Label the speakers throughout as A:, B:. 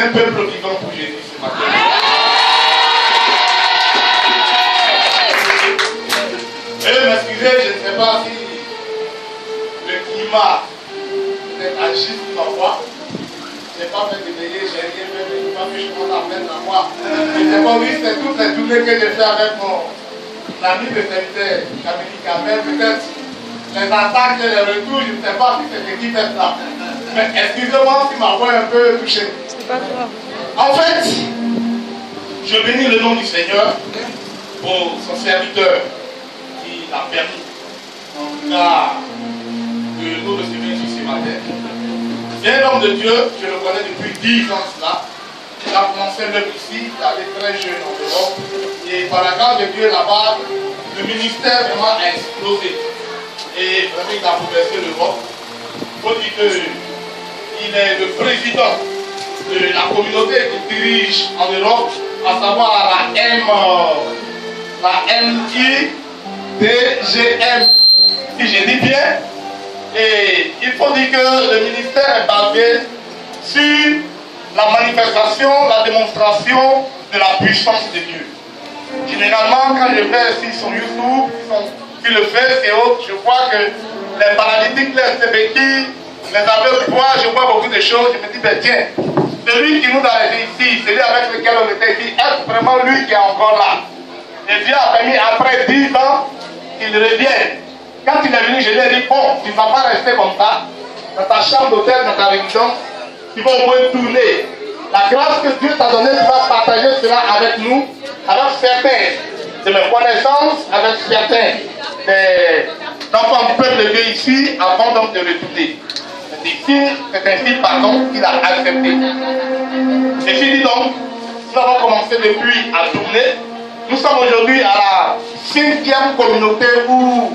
A: un peuple vivant pour Jésus ce matin. Et m'excusez, je ne sais pas si le climat peut-être agit sur ma voix. Je n'ai pas fait de veiller, j'ai rien fait, mais je n'ai pas fait, je commence à peine la voix. Je ne sais pas, oui, c'est toutes les tournées que j'ai fait avec mon ami de serviteur, Camille Kamel, peut-être les attaques et les retours, je ne sais pas si c'était qui fait ça. Mais excusez-moi si ma voix est un peu touchée.
B: C'est pas grave.
A: En fait, je bénis le nom du Seigneur pour son serviteur qui l'a permis, en tout cas, de nous recevoir ici ce matin. C'est un homme de Dieu, je le connais depuis 10 ans cela. Il a commencé l'œuvre ici, il était très jeune en Europe. Et par la grâce de Dieu là-bas, le ministère vraiment a explosé. Et vraiment il a bouleversé l'Europe. Il faut dire qu'il est le président de la communauté qui dirige en Europe, à savoir la MIDGM, si je dis bien. Et il faut dire que le ministère est basé sur la manifestation, la démonstration de la puissance de Dieu. Généralement, quand je vais sur YouTube, sur le fait et autres, je vois que les paralytiques, les béquilles, les aveugles voient, je vois beaucoup de choses, je me dis, ben tiens, celui qui nous a aidés ici, celui avec lequel on était ici, est vraiment lui qui est encore là. Et Dieu a permis, après 10 ans, qu'il revienne. Quand il est venu, je lui ai dit, bon, tu ne vas pas rester comme ça, dans ta chambre d'hôtel, dans ta résidence, tu vas au moins tourner. La grâce que Dieu t'a donnée, tu vas partager cela avec nous, avec certains de mes connaissances, avec certains d'enfants du peuple de Dieu ici, avant donc de retourner. C'est ainsi, pardon, qu'il a accepté. Et je dis donc, nous avons commencé depuis à tourner. Nous sommes aujourd'hui à la 5e communauté où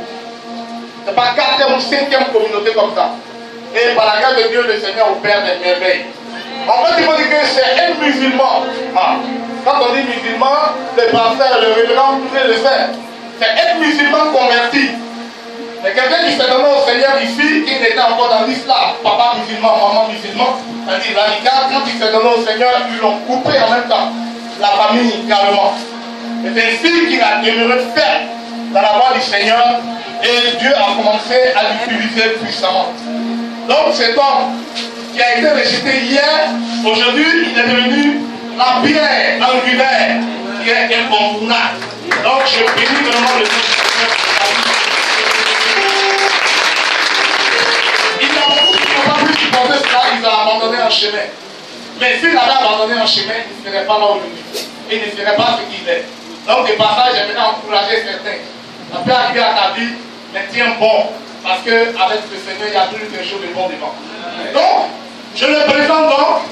A: c'est pas 4e ou 5e communauté comme ça. Et par la grâce de Dieu, le Seigneur opère des merveilles. En fait, il faut dire que c'est un musulman. Ah. Quand on dit musulman, le pasteur, le révérend, tout le sait. C'est un musulman converti. Mais quelqu'un qui s'est donné au Seigneur ici, qui était encore dans l'islam, papa musulman, maman musulman, c'est-à-dire radical, quand il s'est donné au Seigneur, ils l'ont coupé en même temps. La famille, carrément. Et c'est ainsi qu'il a demeuré ferme dans la voie du Seigneur. Et Dieu a commencé à l'utiliser puissamment. Donc cet homme qui a été rejeté hier, aujourd'hui il est devenu la pierre angulaire qui est incontournable. Donc je bénis vraiment le nom du Seigneur. Il y a beaucoup qui n'ont pas pu supporter cela, ils ont abandonné un chemin. Mais s'il avait abandonné un chemin, il ne serait pas là aujourd'hui. Il ne serait pas ce qu'il est. Donc de passage, j'aimerais encourager certains. Ça peut arriver à ta vie, mais tiens bon. Parce qu'avec le Seigneur, il y a toujours quelque chose de bon devant. Donc, je le présente donc,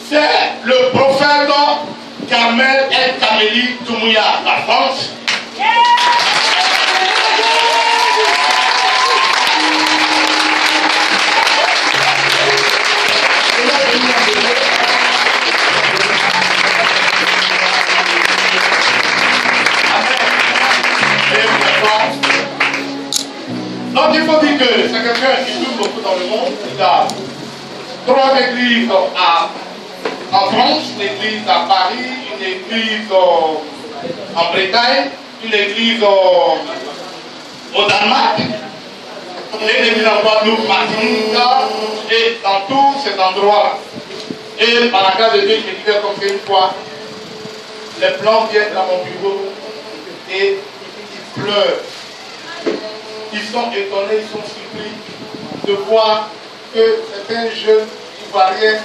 A: c'est le prophète Kamel El Kameli Toumouya, la France. Donc il faut dire que c'est quelqu'un qui touche beaucoup dans le monde. Il a 3 églises en France, une église à Paris, une église en Bretagne, une église au Danemark, et une église en Guadeloupe, Martinique, et dans tous ces endroits. Et par la grâce de Dieu, je me disais comme une fois, les plans viennent dans mon bureau et ils pleurent. Ils sont étonnés, ils sont surpris de voir que c'est un jeune Ivoirien,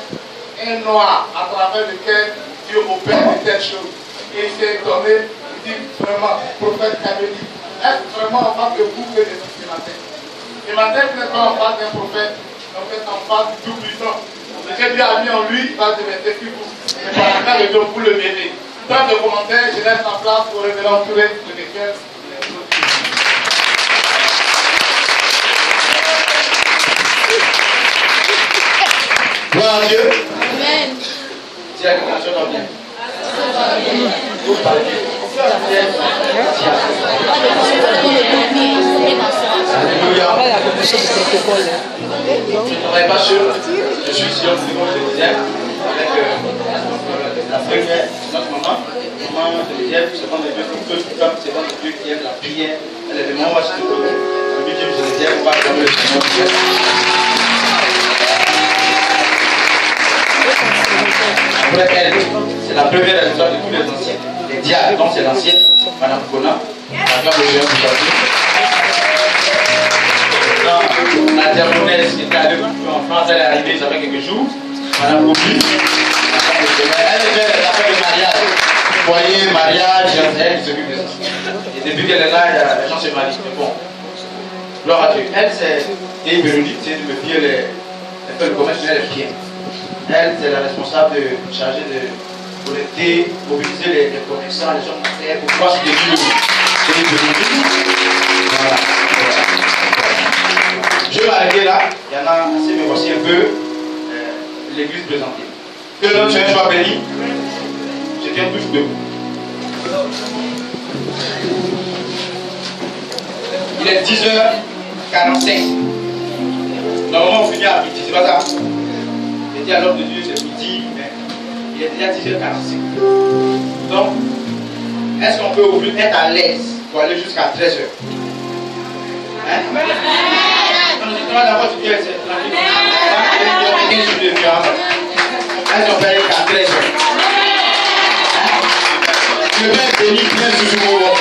A: un noir, à travers lequel Dieu opère de telles choses. Et il s'est étonné, il dit vraiment, prophète Kameli, est-ce vraiment en face de vous que je suis ce matin? Ce matin, vous n'êtes pas en face d'un prophète, vous êtes en face du tout-puissant. Ce que Dieu a mis en lui, il va se mettre sur vous. Mais par la grâce de Dieu, vous le verrez. Plein de commentaires, je laisse la place au révérend Touré, le décret. Gloire à Dieu.
B: Amen.
A: Dis à quelqu'un, ça va bien. Vous parlez. Alléluia. Je ne serai pas sûr. Je suis sûr, c'est comme je disais.
B: avec la première, notre maman de Dieu, servante de Dieu, toute femme servante de Dieu qui aime la prière. Elle est le moment où je te donne. Le budget de Dieu, on va donner le Seigneur. Après elle, c'est la première histoire de tous les anciens. Les diacres, donc c'est l'ancienne, Madame Kona, la grande de Dieu, la terminaise qui était allée en France, elle est arrivée, ça fait quelques jours. Madame Gobi, elle était la femme de mariage. Foyer, mariage, elle s'occupe de ça. Et depuis qu'elle est là, les gens se marient. Mais bon, gloire à Dieu. Elle, c'est Véronique, c'est une fille, elle fait le commerce, elle est fière. Elle, c'est la responsable chargée de collecter, mobiliser les commerçants, les gens d'affaires pour pouvoir se dédier. Voilà. Je vais m'arrêter là. Il y en a assez, mais voici un peu l'église présentée. Que notre Seigneur soit béni. Je tiens tous debout. Il est 10h45. Normalement, on finit à midi, c'est pas ça? J'ai dit à l'homme de Dieu, c'est midi, mais il est déjà 10h45. Donc, est-ce qu'on peut ouvrir, être à l'aise pour aller jusqu'à 13h? Hein? D'abord, tu dis, c'est tranquille. Est-ce qu'on peut aller à 13h? Le Père béni, même si je vous vois.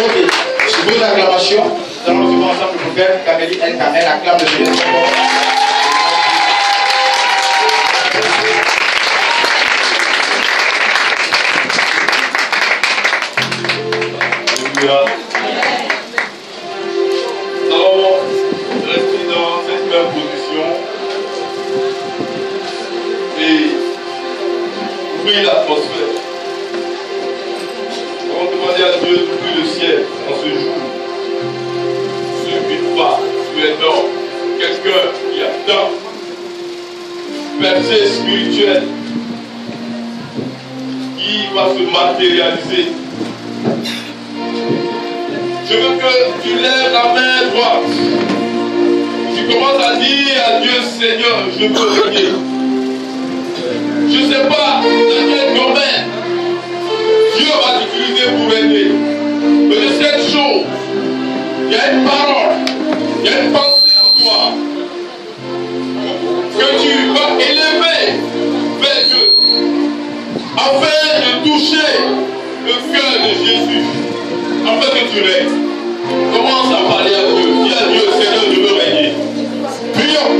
B: Ok. Sous vos acclamations, nous allons nous ensemble pour faire Camélie El Kamel, acclame le Seigneur.
A: Alléluia. Nous allons rester dans cette même position et ouvrir l'atmosphère. On va demander à Dieu d'ouvrir le ciel en ce jour. Celui pas, tu es énorme. Quelqu'un qui attend. Percée spirituelle qui va se matérialiser. Je veux que tu lèves la main droite. Tu commences à dire à Dieu, Seigneur, je veux régner. Je ne sais pas dans quel domaine Dieu va t'utiliser pour régner. Mais de cette chose, il y a une parole, il y a une pensée en toi que tu vas élever vers Dieu afin de toucher le cœur de Jésus, afin que tu règnes. Commence à parler à Dieu. Dis à Dieu, Seigneur, je veux régner. Prions.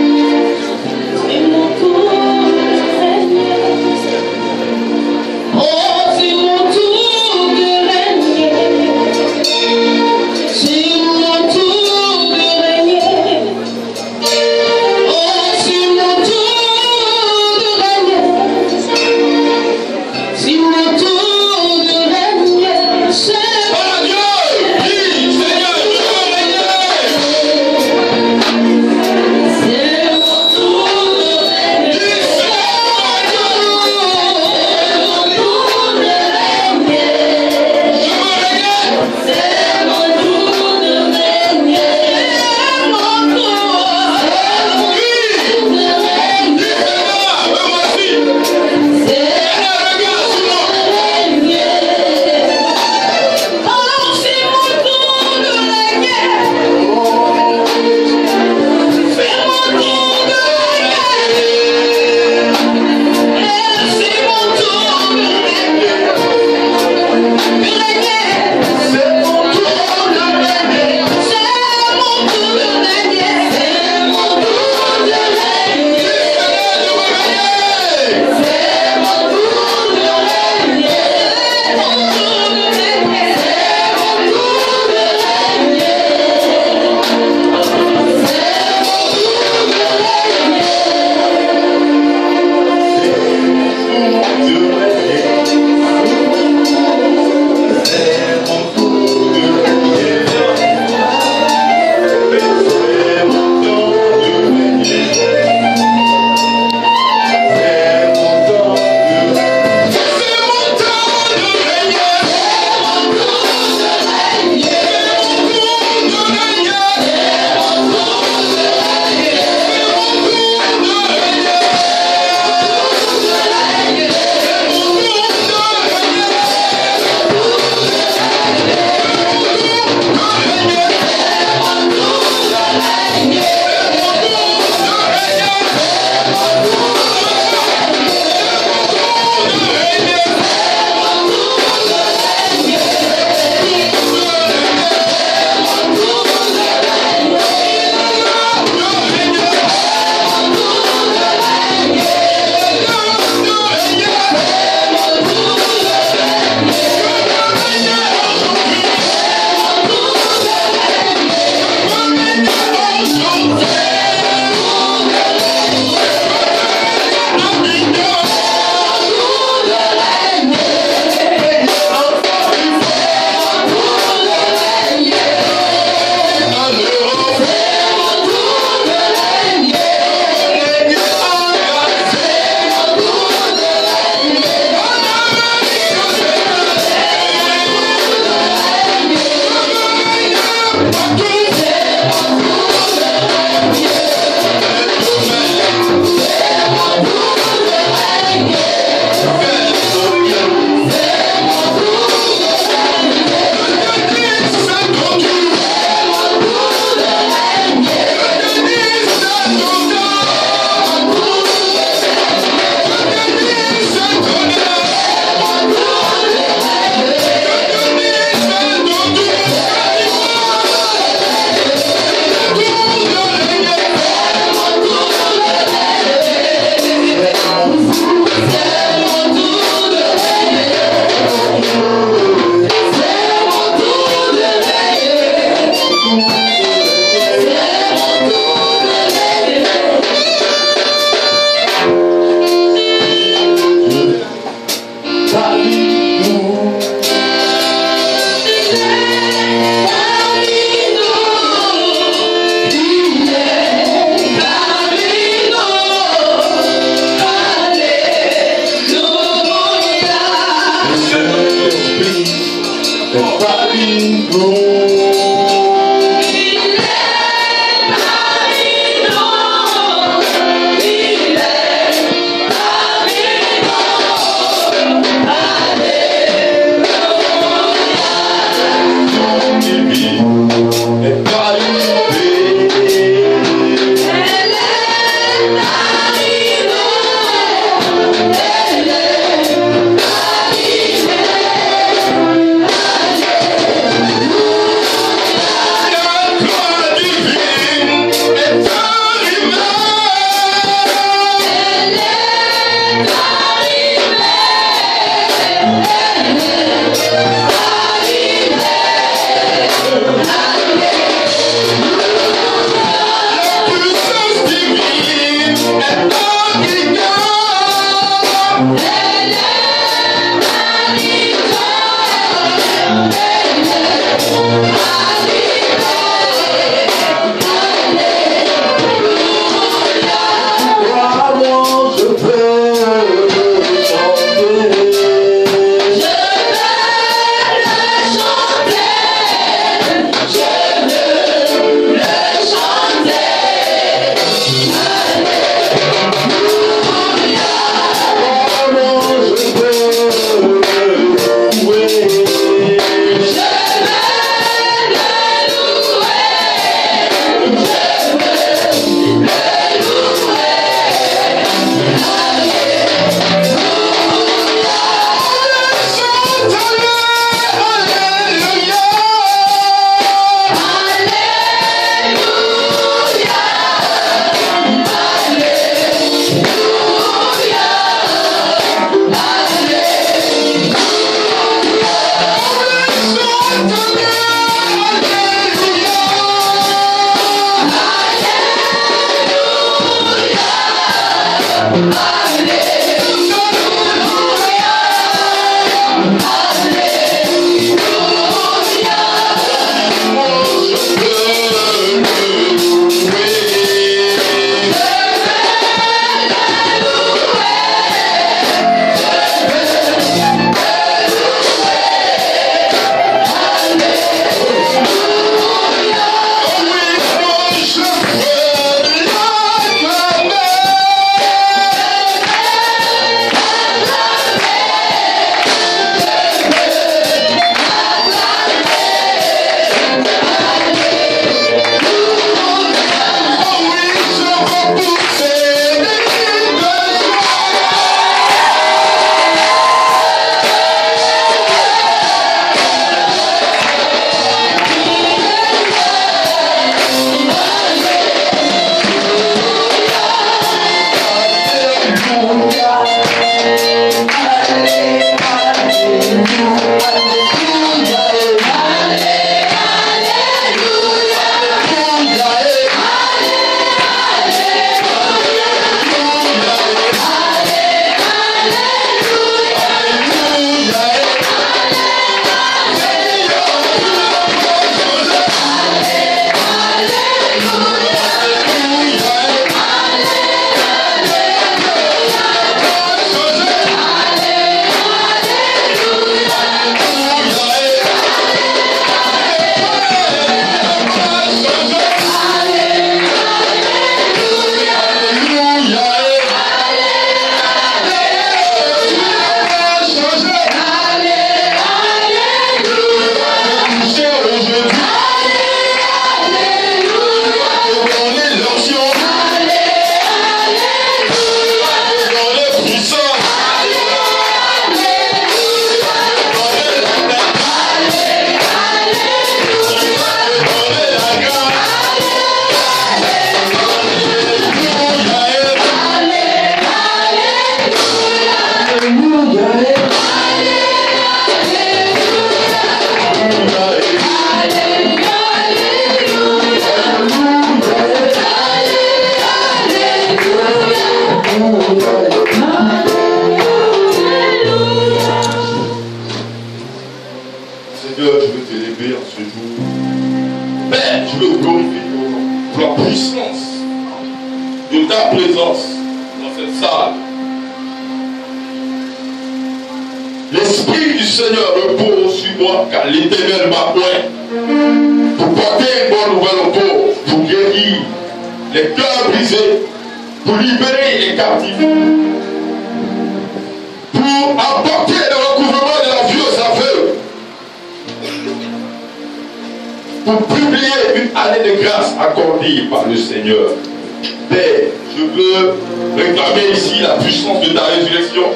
A: Seigneur, je veux régner.
C: L'Esprit du Seigneur repose sur moi, car l'Éternel m'a oint pour porter une bonne nouvelle aux pauvres, pour guérir les cœurs brisés, pour libérer les captifs, pour apporter le recouvrement de la vie aux aveugles, pour publier une année de grâce accordée par le Seigneur. Père, je veux réclamer ici la puissance de ta résurrection.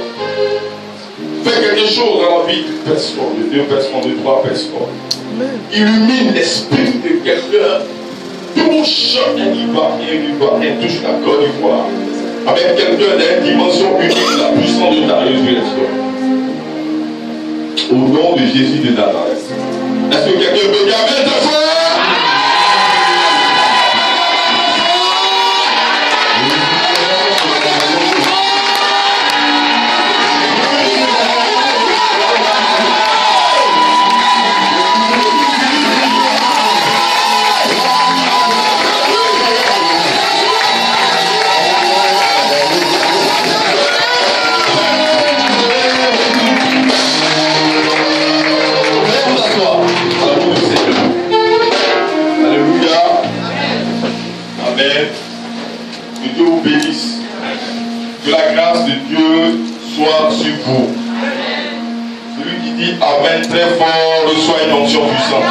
C: Fais quelque chose dans la vie d'une personne, de deux personnes, de trois personnes. Illumine l'esprit de quelqu'un. Touche un Ivoirien, et touche la Côte d'Ivoire. Avec quelqu'un d'une dimension unique, la puissance de ta résurrection. Au nom de Jésus de Nazareth. Est-ce que quelqu'un peut dire amen très fort? Que la grâce de Dieu soit sur vous. Celui qui dit amen très fort reçoit une onction puissante.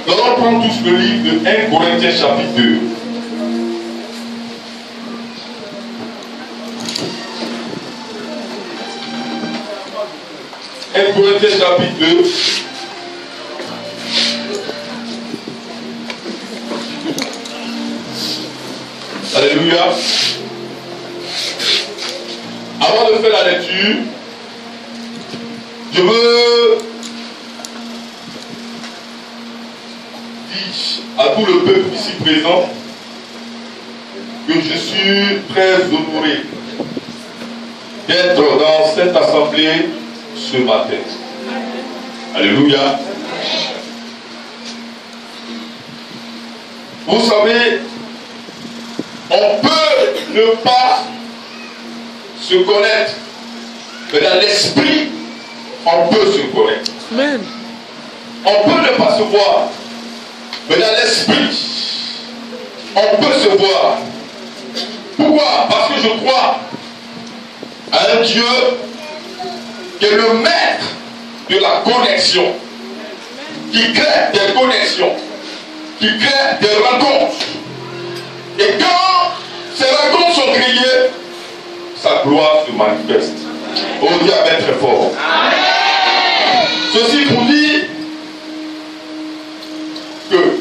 C: Nous allons prendre tous le livre de 1 Corinthiens chapitre 2. Corinthiens chapitre 2. Alléluia. Avant de faire la lecture, je veux dire à tout le peuple ici présent que je suis très honoré d'être dans cette assemblée ce matin. Alléluia. Vous savez, on peut ne pas se connaître, mais dans l'esprit, on peut se connaître.
D: Amen.
C: On peut ne pas se voir, mais dans l'esprit, on peut se voir. Pourquoi? Parce que je crois à un Dieu qui est le maître de la connexion, qui crée des connexions, qui crée des rencontres. Et quand ces rencontres sont créées, sa gloire se manifeste. On dit amen très fort. Amen. Ceci pour dire que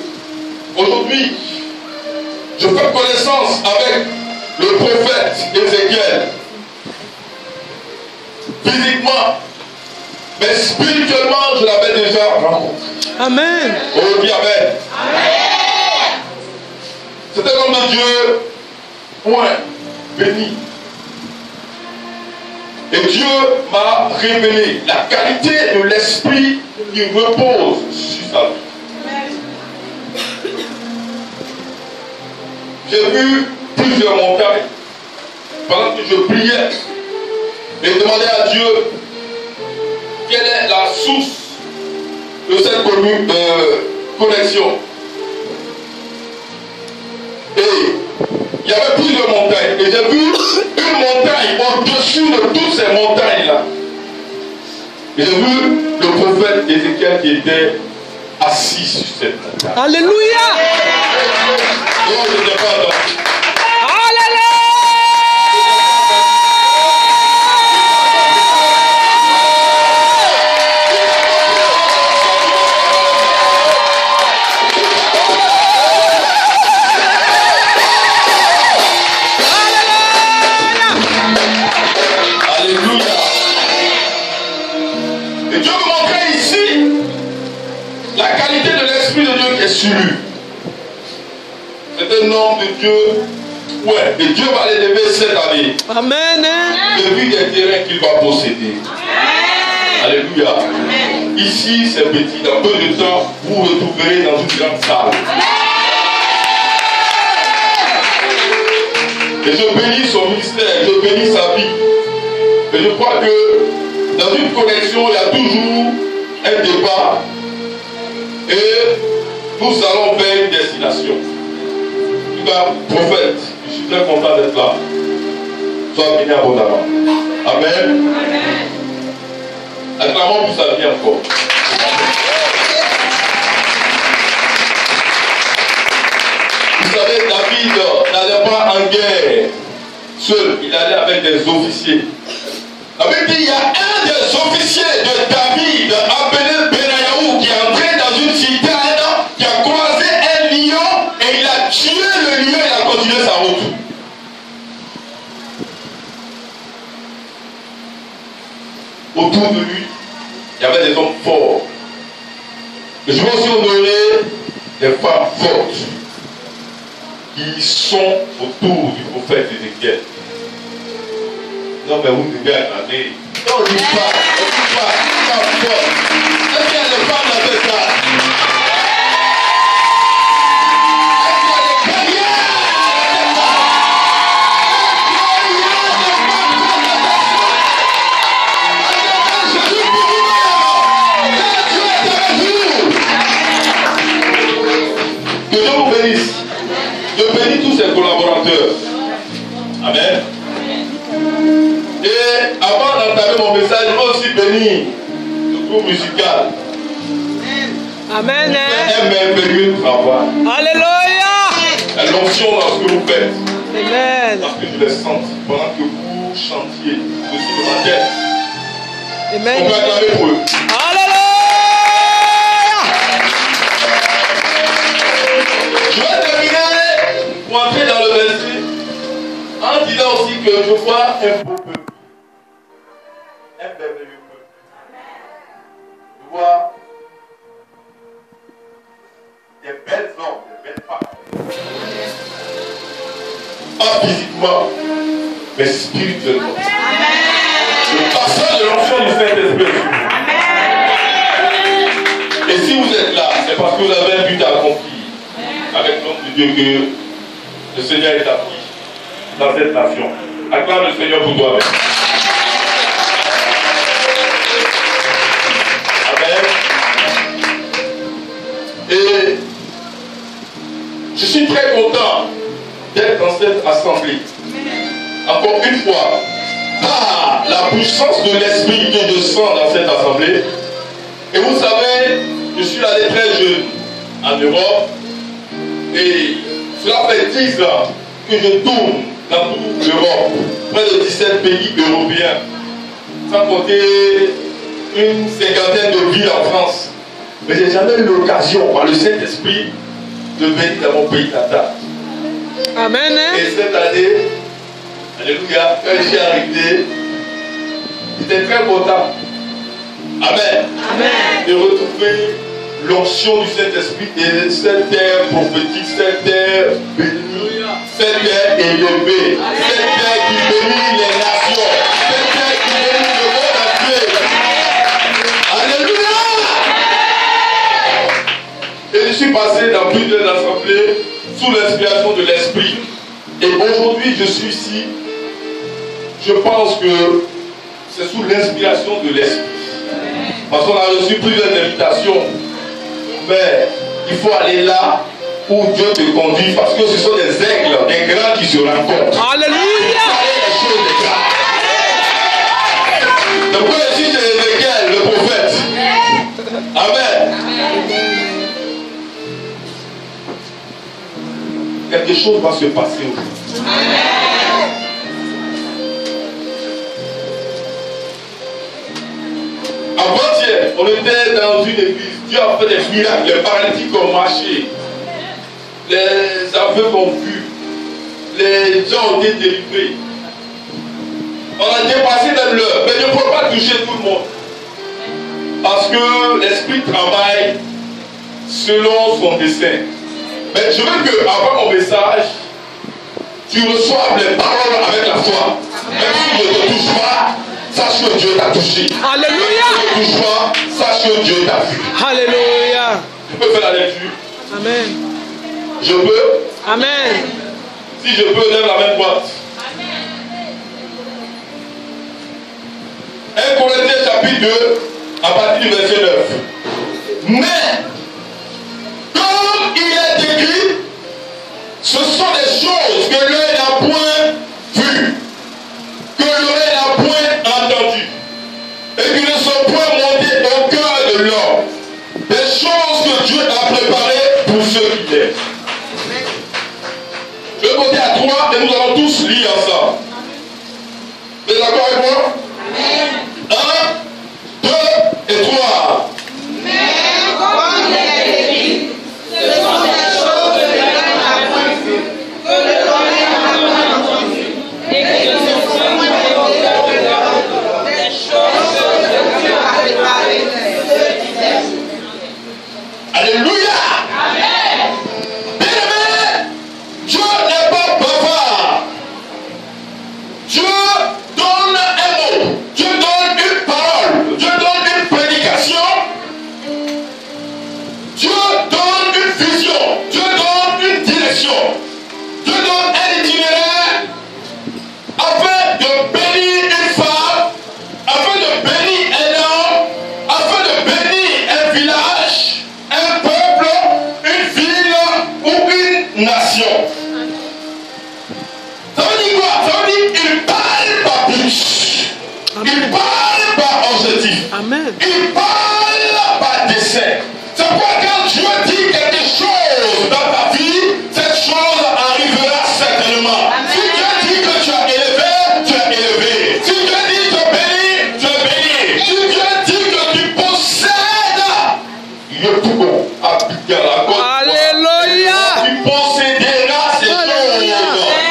C: aujourd'hui, je fais connaissance avec le prophète Ézéchiel. Physiquement, mais spirituellement, je l'avais déjà rencontré.
D: Amen.
C: On dit amen. Amen. C'est un homme de Dieu, point, béni. Et Dieu m'a révélé la qualité de l'esprit qui repose sur sa vie. J'ai vu plusieurs montagnes pendant que je priais et demandais à Dieu quelle est la source de cette connexion. Et il y avait plusieurs montagnes. Et j'ai vu une montagne au-dessus de toutes ces montagnes-là. Et j'ai vu le prophète Ézéchiel qui était assis sur cette montagne.
D: Alléluia.
C: Donc je n'étais pas là. Sur lui. C'est un homme de Dieu. Ouais, et Dieu va l'élever cette année.
D: Amen.
C: Depuis des terrains qu'il va posséder. Amen. Alléluia. Amen. Ici, c'est petit. Dans peu de temps, vous vous retrouverez dans une grande salle. Amen. Et je bénis son ministère, je bénis sa vie. Et je crois que dans une connexion, il y a toujours un départ. Et nous allons vers une destination. En tout cas, prophète, je suis très content d'être là. Sois béni abondamment. Amen. Acclamons pour sa vie encore. Vous savez, David n'allait pas en guerre seul, il allait avec des officiers. La Bible dit, il y a un des officiers de David, appelé Benayahu, qui est entré dans une citerne, qui a croisé un lion, et il a tué le lion, et il a continué sa route. Autour de lui, il y avait des hommes forts. Et je veux aussi honorer des femmes fortes qui sont autour du prophète Ézéchiel. Non, mais vous devez acclamer. Non, on ne dit pas, est-ce qu'il y a des femmes dans cette salle? Est-ce qu'il y a des carrières? Que Dieu vous bénisse. Je bénis tous ses collaborateurs. Amen. Et avant d'entamer mon message, je veux aussi bénir le groupe musical.
D: Amen.
C: Un merveilleux travail.
D: Alléluia.
C: L'onction dans ce que vous faites.
D: Amen.
C: Parce que je l'ai senti pendant que vous chantiez au-dessus de ma tête.
D: Amen.
C: On peut acclamer pour eux.
D: Alléluia.
C: Je vais terminer pour entrer dans le verset en disant aussi que je vois un beau peuple. Un merveilleux peuple. Je vois des belles hommes, des belles femmes. Pas physiquement, mais spirituellement. Le passage de l'onction du Saint-Esprit. Et si vous êtes là, c'est parce que vous avez un but à accomplir avec l'homme de Dieu que le Seigneur est appris dans cette nation. Acclame le Seigneur pour toi-même. Amen. Et je suis très content d'être dans cette assemblée. Encore une fois, par la puissance de l'esprit que je sens dans cette assemblée. Et vous savez, je suis allé très jeune en Europe. Et cela fait 10 ans que je tourne dans toute l'Europe, près de 17 pays européens, sans compter une cinquantaine de villes en France. Mais je n'ai jamais eu l'occasion, par le Saint-Esprit, de venir dans mon pays natal.
D: Amen.
C: Et cette année, alléluia, quand je suis arrivé, j'étais très content. Amen.
D: Amen.
C: De retrouver l'onction du Saint-Esprit et cette terre prophétique, cette terre bénie, cette terre élevée, cette terre qui bénit les nations, cette terre qui bénit le monde entier. Alléluia! Et je suis passé dans plusieurs assemblées sous l'inspiration de l'Esprit. Et aujourd'hui, je suis ici. Je pense que c'est sous l'inspiration de l'Esprit. Parce qu'on a reçu plusieurs invitations. Mais il faut aller là où Dieu te conduit parce que ce sont des aigles, des grands qui se rencontrent.
D: Alléluia.
C: Les choses des grands. Donc pour le fils de Ézéchiel, le prophète. Amen. Quelque chose va se passer aujourd'hui. Avant-hier, on était dans une église. Dieu a fait des miracles. Les paralytiques ont marché. Les aveugles ont vu. Les gens ont été délivrés. On a dépassé même l'heure. Mais il ne faut pas toucher tout le monde. Parce que l'esprit travaille selon son dessein. Mais je veux que, avant mon message, tu reçoives les paroles avec la foi. Même si je ne te touche pas, sache que Dieu t'a touché.
D: Alléluia.
C: Ne touche pas, sache que Dieu t'a vu.
D: Alléluia.
C: Tu peux faire la lecture.
D: Amen.
C: Je peux.
D: Amen.
C: Si je peux, lève la main droite. 1 Corinthiens chapitre 2, à partir du verset 9. Mais, comme il est écrit, ce sont des choses que l'œil n'a point vues, que l'oreille n'a point entendues, et qui ne sont point montées au cœur de l'homme. Des choses que Dieu a préparées pour ceux qui l'aiment. Je vais compter à 3 et nous allons tous lire ensemble. Vous êtes d'accord avec moi? 1, 2 et 3.
E: Mais comme il est écrit, ce sont des choses que l'œil n'a point vues, que l'oreille n'a point entendues, et qui ne sont point montées au cœur de l'homme. Des choses que Dieu a préparées pour ceux qui l'aiment.
C: Alléluia.
E: Amen.
C: Bien-aimé, Dieu n'est pas bavard. Dieu donne un mot, Dieu donne une parole, Dieu donne une prédication, Dieu donne une vision, Dieu donne une direction, Dieu donne un itinéraire afin de bénir une femme, afin de bénir un homme, afin de bénir un village, un peuple, une ville ou une nation. Ça veut dire quoi? Ça veut dire qu'il parle par plus. Il parle par objectif.
D: Amen.
C: Il parle par dessein. C'est pourquoi quand Dieu dit quelque chose dans ta vie, cette chose arrivera certainement. Si Dieu dit que tu es élevé, tu es élevé. Si Dieu dit que tu es béni, tu es béni. Si Dieu dit que tu possèdes, il est tout bon. Appliquer la côte.
D: Alléluia.
C: Tu posséderas ces choses.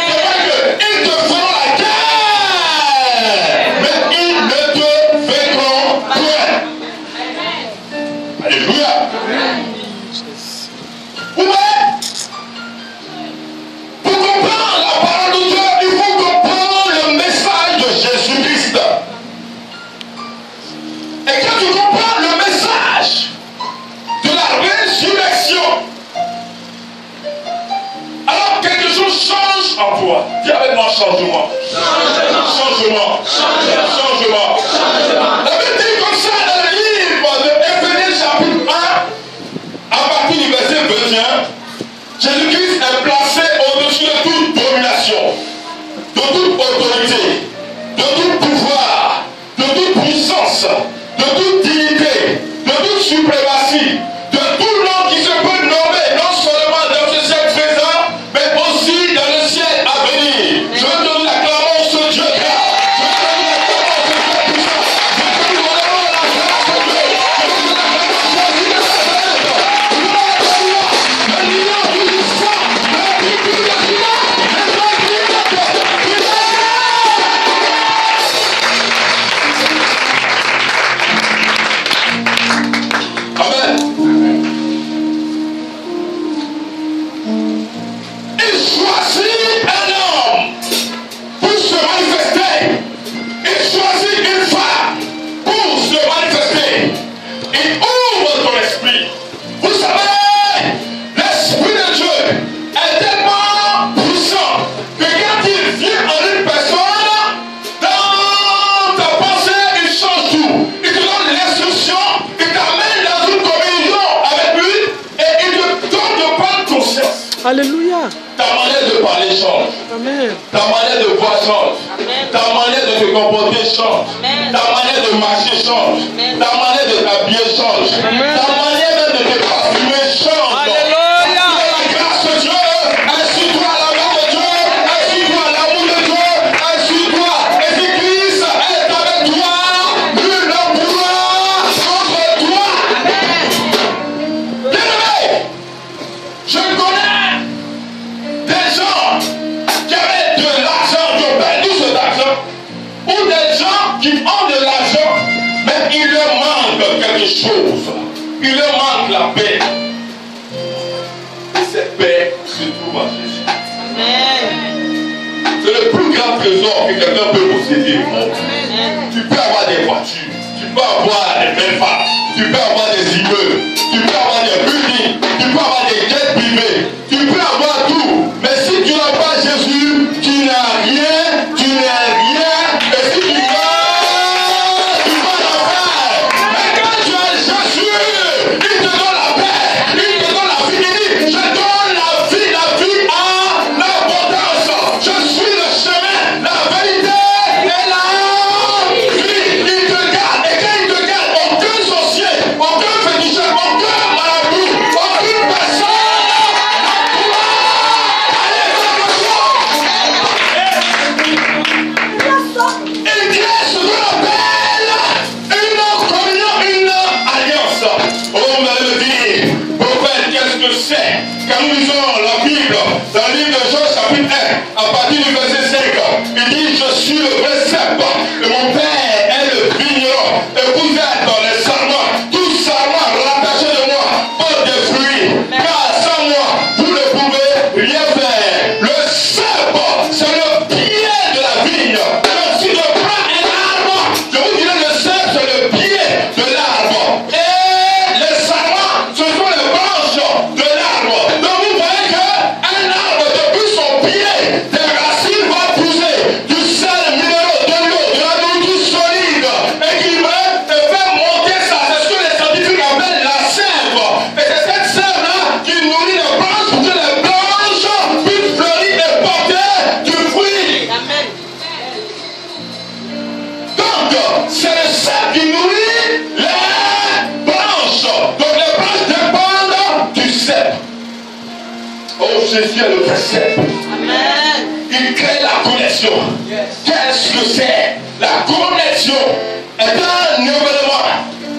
C: C'est vrai qu'ils te feront la guerre, mais ils ne te vaincront point. Alléluia. Vous voyez, pour comprendre la parole de Dieu, il faut comprendre le message de Jésus-Christ. Et quand tu comprends le message de la résurrection, alors quelque chose change en toi. Dis avec moi changement. Changement. Changement. La Bible dit comme ça dans le livre de Éphésiens chapitre 1, à partir du verset 21, Jésus-Christ est placé au-dessus de toute domination, de toute autorité, de tout pouvoir, de toute puissance, de toute dignité, de toute suprématie, de tout nom qui se peut nommer, non seulement dans ce siècle présent, mais aussi dans le ciel à venir. Je te l'acclamons ce Dieu là. Je te l'acclamons ce Dieu puissant. Je te l'acclamons la grâce de Dieu. Je te l'acclamons Jésus de Nazareth. Gloire à toi. Le lion du sang, le victoire de Dieu, le sang qui est de Dieu. Amen. Il choisit un homme pour se manifester. Il choisit une femme pour se manifester. Il ouvre ton esprit. Vous savez, l'Esprit de Dieu est tellement puissant que quand il vient en une personne, dans ta pensée, il change tout. Il te donne l'instruction, il t'amène dans une communion avec lui et il te donne de prendre conscience.
D: Alléluia.
C: Ta manière de parler change.
D: Amen.
C: Ta manière de voir change.
E: Amen.
C: Ta manière de te comporter change.
E: Amen.
C: Ta manière de marcher change.
E: Amen.
C: Ta manière de t'habiller change.
D: Amen.
C: Ta manière même de te parfumer change.
D: Alléluia.
C: La grâce de Dieu, inscris-toi à l'amour de Dieu, inscris-toi à l'amour de Dieu, inscris-toi. Et si Christ est avec toi, nul ne pourra contre toi. Bien-aimé, je connais des gens qui avaient de l'argent, qui ont perdu cet argent, ou des gens qui ont de l'argent, mais il leur manque quelque chose. Il leur manque la paix. Et cette paix se trouve en Jésus. C'est le plus grand trésor que quelqu'un peut posséder au monde. Tu peux avoir des voitures, tu peux avoir des belles femmes, tu peux avoir des immeubles, tu peux avoir des buildings, tu peux avoir des jets privés, tu peux avoir tout. Mais si tu n'as pas Jésus, Oh, Jésus est le précepte.
E: Amen.
C: Il crée la connexion. Qu'est-ce que c'est? La connexion est un événement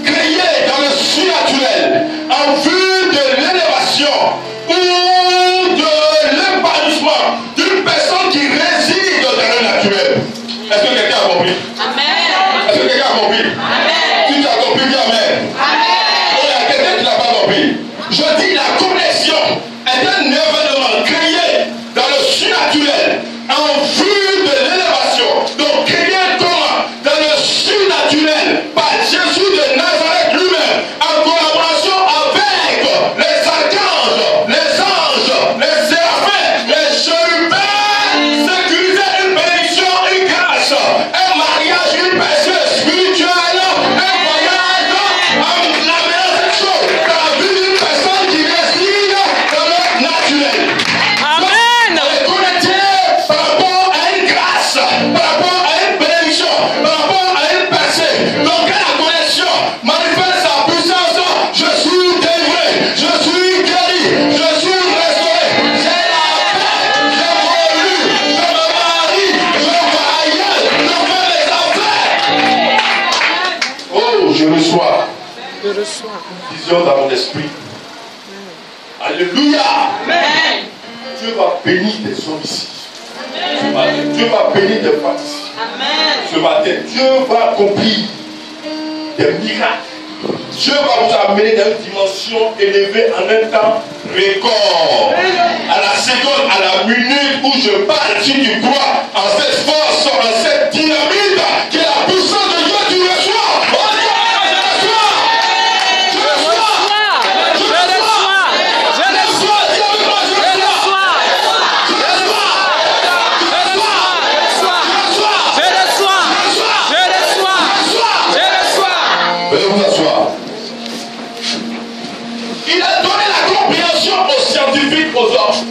C: créé dans le surnaturel en vue de l'élévation ou de l'épanouissement d'une personne qui réside dans le naturel. Est-ce que quelqu'un a compris?
E: Amen.
C: Est-ce que quelqu'un a compris?
E: Amen.
C: Tu as compris, dis amen.
E: Amen.
C: Il y a quelqu'un qui n'a pas compris. Je dis la connexion est un événement créé dans le surnaturel en vue de l'élévation. Donc créé comment? Dans le surnaturel par Jésus de Nazareth lui-même en collaboration avec les archanges, les anges, les séraphins, les chérubins, sécuriser une bénédiction, une grâce, un mariage, une personne spirituelle, un voyage, l'amener cette chose dans la vie d'une personne qui réside dans le naturel.
D: Amen.
C: On est connecté par rapport à une grâce, par rapport à une bénédiction, par rapport à une percée. Donc quand la connexion manifeste sa puissance, je suis délivré, je suis guéri, je suis restauré, j'ai la paix, j'évolue, je me marie, je vais ailleurs, je fais mes affaires. Oh, je reçois
D: Je reçois.
C: vision dans mon esprit. Alléluia.
E: Amen.
C: Dieu va bénir tes hommes ici. Dieu va bénir tes femmes ici.
E: Amen.
C: Ce matin, Dieu va accomplir des miracles. Dieu va vous amener dans une dimension élevée en un temps record. À la seconde, à la minute où je parle, si tu crois en cette force, en cette dynamite qui est la puissance de Dieu, tu reçois. Oh Dieu, je reçois. Je reçois. Je reçois. Je reçois. Dis avec moi, je reçois. Je reçois. Je reçois. Veuillez vous asseoir. Il a donné la compréhension aux scientifiques, aux hommes.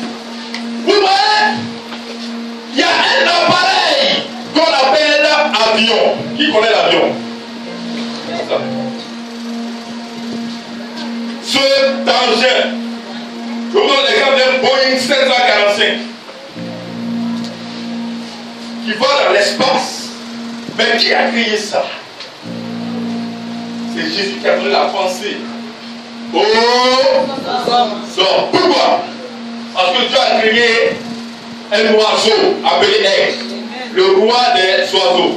C: Vous voyez, il y a un appareil qu'on appelle avion. Qui connaît l'avion? Ce engin, je vous donne l'exemple d'un Boeing 745 qui va dans l'espace. Mais qui a créé ça? C'est Jésus qui a donné la pensée. Oh! Donc, pourquoi? Parce que Dieu a créé un oiseau appelé aigle, le roi des oiseaux.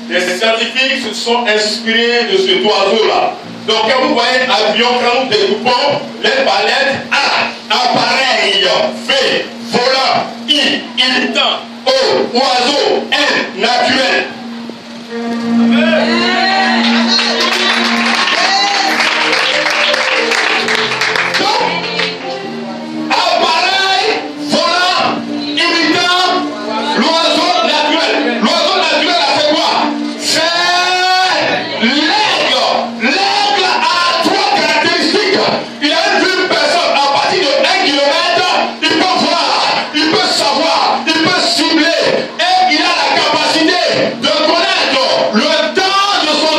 C: Les scientifiques se sont inspirés de cet oiseau-là. Donc, quand vous voyez avion, quand nous découpons les palettes, A, appareil, V, volant, I, irritant, O, oiseau, N, naturel. Appareil, volant, imitant, l'oiseau naturel. L'oiseau naturel a fait quoi? C'est l'aigle. L'aigle a trois caractéristiques. Il a une personne à partir de 1 km, il peut voir, il peut savoir, il peut cibler et il a la capacité de connaître le temps de son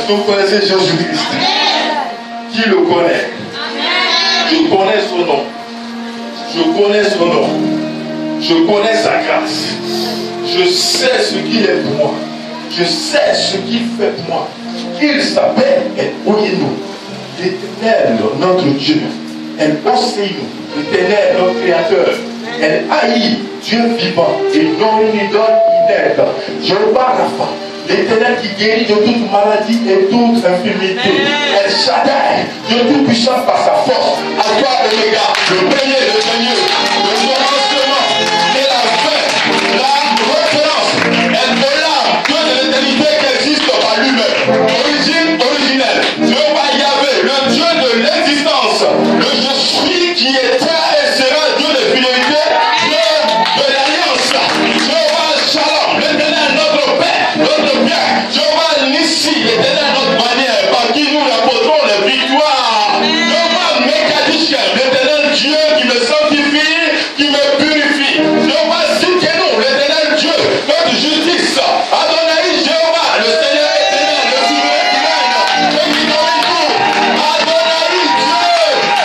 C: Est-ce que vous connaissez Jésus-Christ? Qui le connaît? Je connais son nom. Je connais son nom. Je connais sa grâce. Je sais ce qu'il est pour moi. Je sais ce qu'il fait pour moi. Il s'appelle Elohim, l'Éternel, notre Dieu. El Oseinu, l'Éternel, notre Créateur. El Haï, Dieu vivant, et non une idole inerte. Jéhovah Rapha, l'Éternel qui guérit de toute maladie et toute infirmité. El Shaddai, Dieu tout-puissant par sa force. Alpha Omega, le premier, le dernier, le commencement et la fin, la référence. El Olam, Dieu de l'éternité qui existe par lui-même. Origine originelle. Jéhovah Yahvé, le Dieu de l'existence. Le je suis qui était et sera Dieu de fidélité, Dieu de l'alliance. Jéhovah Shalom, l'Éternel notre Père, notre bien. Jéhovah Nissi, l'Éternel notre bannière, par qui nous apportons les victoires. Jéhovah Mekadishkem, l'Éternel Dieu qui me sanctifie, qui me purifie. Jéhovah Zikenu, l'Éternel Dieu, notre justice. Adonai Jéhovah, le Seigneur éternel, le souverain qui règne, le qui domine tout. Adonai Dieu,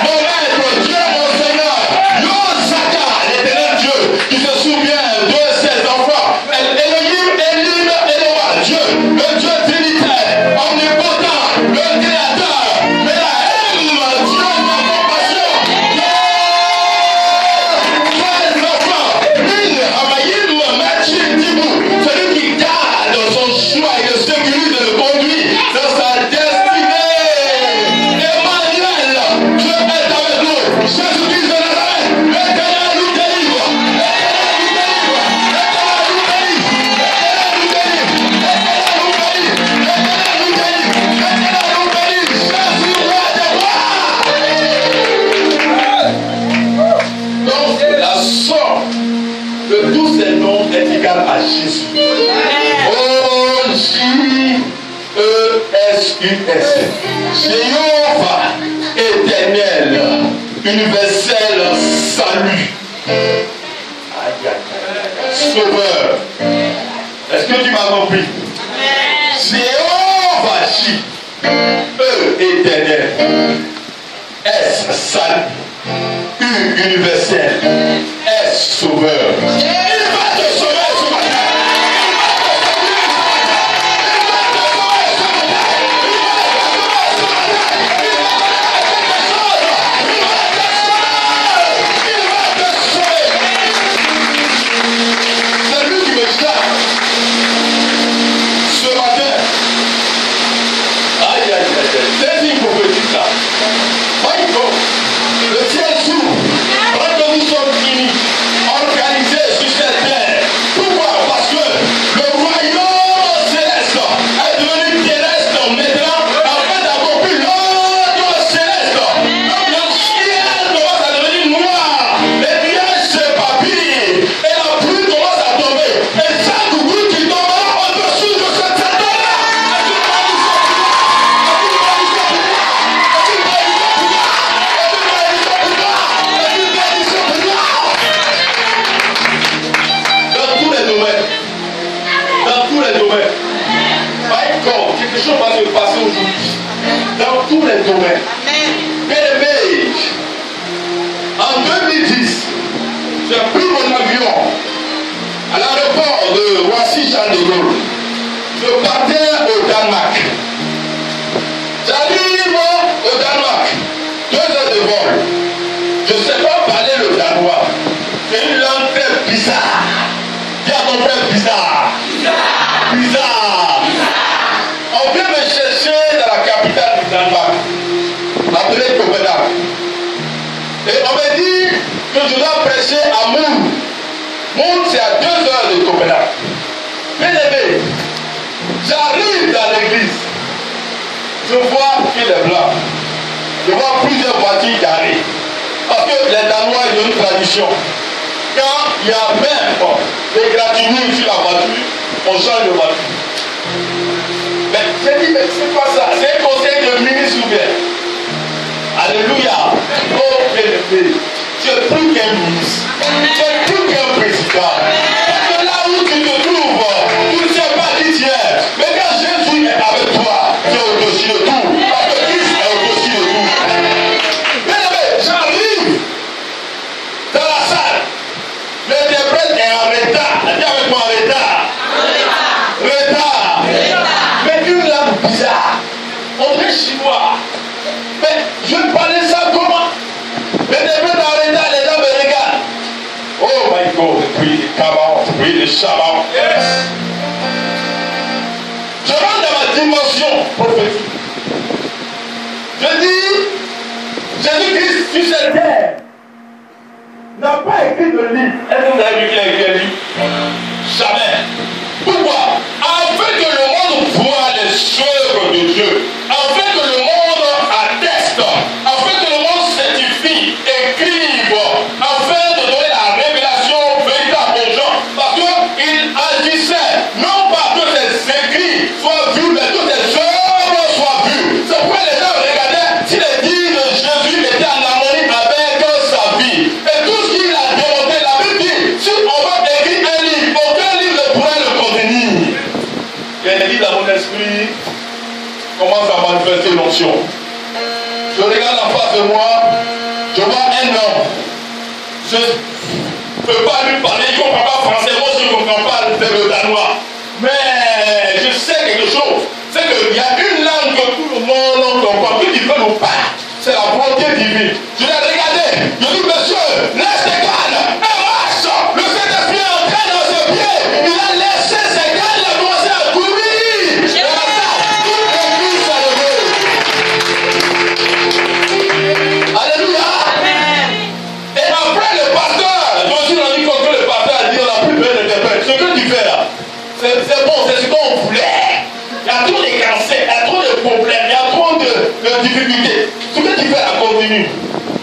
C: mon maître, Dieu mon Seigneur. Yosaka, l'éternel Dieu, qui se souvient de ses enfants. Elohim, Elim, Eloah, Dieu, le Dieu trinitaire, omnipotent, le créateur, mais la haine, Dieu de la compassion. Quels enfants, Lille, Amayim, Machim, Tibou, celui qui garde son choix et le sécurise et le conduit dans sa destinée. Emmanuel, Dieu est avec nous. Jésus-Christ de Nazareth, l'Éternel nous délivre. Donc la somme de tous ces noms est égale à Jésus. O-J-E-S-U-S. Jéhovah éternel, universel salut. Aïe, aïe, aïe. Sauveur. Est-ce que tu m'as compris? Jéhovah J. E éternel. S salut. U universel. S sauveur. Il va te sauver ce matin. C'est lui qui me charge. Ce matin. Aïe, aïe, aïe, aïe. C'est une prophétie là. Michael, le ciel s'ouvre. Quand nous sommes unis, organisés sur cette terre. Pourquoi? Parce que le royaume céleste est devenu terrestre maintenant afin d'accomplir l'ordre céleste. Donc le ciel commence à devenir noir. Les nuages s'éparpillent et la pluie commence à tomber. Et chaque goutte qui tombera au-dessus de cette terre-là est une malédiction. Dans tous les domaines. Dans tous les domaines. Michael, quelque chose va se passer aujourd'hui. Dans tous les domaines. Bien-aimé, en 2010, j'ai pris mon avion à l'aéroport de Roissy-Charles de Gaulle. Je partais au Danemark. J'arrive au Danemark. 2 heures de vol. Je ne sais pas parler le danois. C'est une langue très bizarre. Dis à ton frère bizarre. Bizarre. On vient me chercher dans la capitale du Danemark, appelée Copenhague. Et on me dit que je dois prêcher à Moon. Moon, c'est à 2 heures de Copenhague. Bien aimé, j'arrive dans l'église. Je vois qu'il est blanc. Je vois plusieurs voitures garées. Parce que les Danois, ils ont une tradition. Quand il y a même des gratuits sur la voiture, on change de voiture. Mais j'ai dit, mais c'est pas ça. C'est un conseil de ministre ou bien. Alléluia. Oh, bien-aimé. Tu es plus qu'un ministre. Tu es plus qu'un président. Parce que là où tu te trouves, tu ne sais pas qui tu es. Mais quand Jésus est avec toi, tu es au manger chinois. Mais je parlais ça comment? Mais depuis dans l'état, les gens me regardent. Oh my God, puis les camarades, puis les chamards. Yes. Je rentre dans ma dimension prophétique. Je dis, Jésus-Christ sur cette terre n'a pas écrit de livre. Est-ce que vous avez vu qu'il a écrit un livre? Jamais. Pourquoi? Afin que le monde voit les œuvres de Dieu. Afin que le monde atteste. Afin que le monde certifie, écrive. Afin de donner la révélation véritable aux gens. Parce qu'il agissait, non pas que ses écrits soient vus, mais que ses œuvres soient vues. C'est pourquoi les gens regardaient si les dires de Jésus étaient en harmonie avec sa vie. Et tout ce qu'il a démontré, la Bible dit, si on va écrire un livre, aucun livre ne pourrait le contenir. Il y a des livres dans mon esprit commence à manifester l'onction. Je regarde en face de moi, je vois un homme. Je ne peux pas lui parler, il ne comprend pas français, moi je ne comprends pas le danois. Mais je sais quelque chose, c'est qu'il y a une langue que tout le monde comprend, que Dieu nous parle. C'est la volonté divine. Je l'ai regardé, je dis monsieur, laisse tes cannes et marche. Le Saint-Esprit est entré dans ses pieds. Il a laissé ses cannes, il a commencé à courir. Et comme ça, toute l'église s'est levée. Alléluia. Et après le pasteur, je me suis rendu compte que le pasteur a dit on n'a plus besoin de te faire. Ce que tu fais là, c'est bon, c'est ce qu'on voulait. Il y a trop de cancers, il y a trop de problèmes, il y a trop de difficultés. Ce que tu fais là, continue.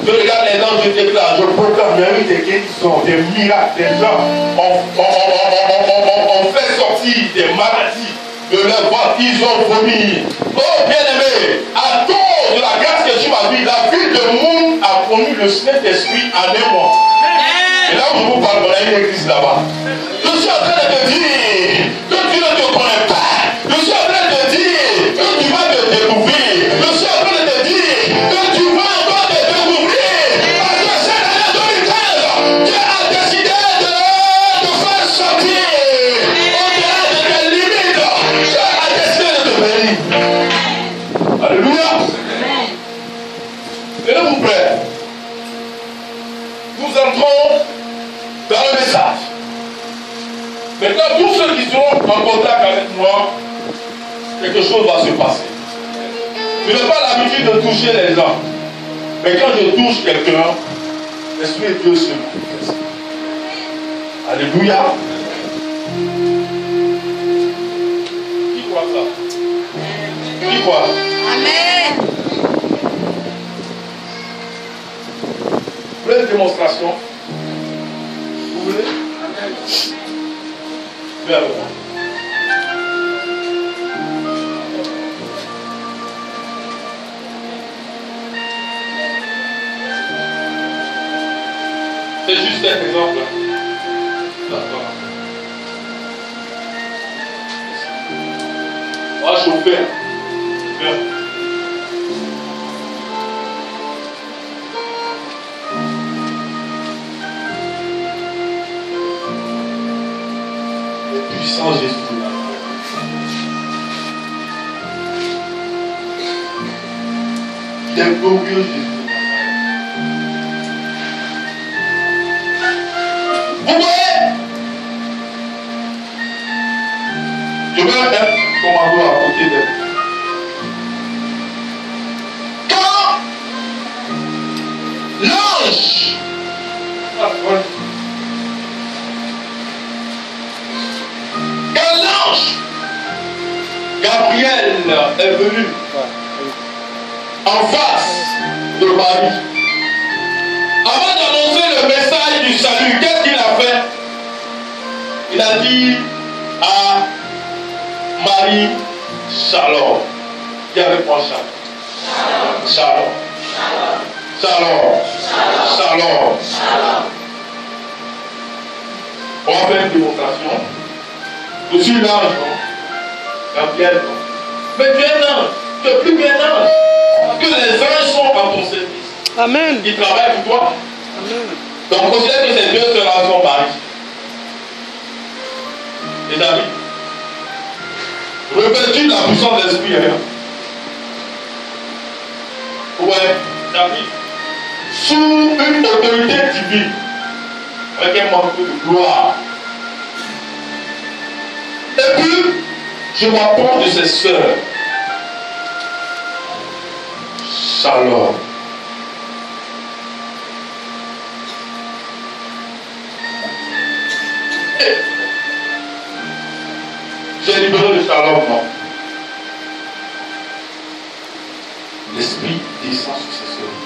C: Je regarde les gens, je déclare, je proclame, il y a eu des guérisons, des miracles, des gens. On fait sortir des maladies de leur ventre, ils ont vomi. Oh bien-aimé, à cause de la grâce que tu m'as dit, la ville de Monde a connu le Saint-Esprit en un mois. Et là où je vous parle, on a une église là-bas. Je suis en train de te dire que tu ne te connais pas. Je suis en train de te dire que tu vas te découvrir. Je suis en train de te dire que tu vas encore te découvrir. Parce que cette année 2015, Dieu a décidé de te faire sortir au-delà de tes limites. Dieu a décidé de te bénir. Alléluia. Tenez-vous prêts. Nous entrons dans le message. Maintenant, tous ceux qui seront en contact avec moi, quelque chose va se passer. Je n'ai pas l'habitude de toucher les gens. Mais quand je touche quelqu'un, l'Esprit de Dieu se manifeste. Alléluia. Qui croit ça? Qui croit? Amen. Vous voulez une démonstration? Vous voulez? Viens avec moi. C'est juste un exemple. D'accord. On va chauffer. Viens. Le puissant Jésus de Nazareth. Il est glorieux Jésus. Vous voyez? Je vais mettre un commando à côté d'elle. Quand l'ange Gabriel est venu en face de Marie, avant d'annoncer le message du salut, qu'est-ce qu'il a fait? Il a dit à Marie, Shalom. Qui avait quoi Shalom? Shalom. Shalom. Shalom. Shalom. On va faire une démonstration. Je suis l'ange, non? Gabriel, non? Mais tu es un ange. Tu es plus qu'un ange. Parce que les anges sont à ton service.
D: Amen.
C: Ils travaillent pour toi.
D: Amen.
C: Donc considère que ces deux sœurs sont pareilles. Les amis, revêtus de la puissance de l'esprit. Ouais, David, sous une autorité divine, avec un manteau de gloire. Et puis, je m'approche de ses sœurs. Shalom. J'ai libéré le shalom, non? L'esprit descend sur ses sœurs.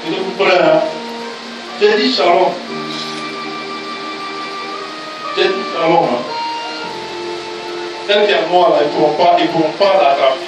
C: Je vous prie, hein? J'ai dit shalom. J'ai dit shalom, hein? Celle qui est noire, là, ils ne pourront pas l'attraper.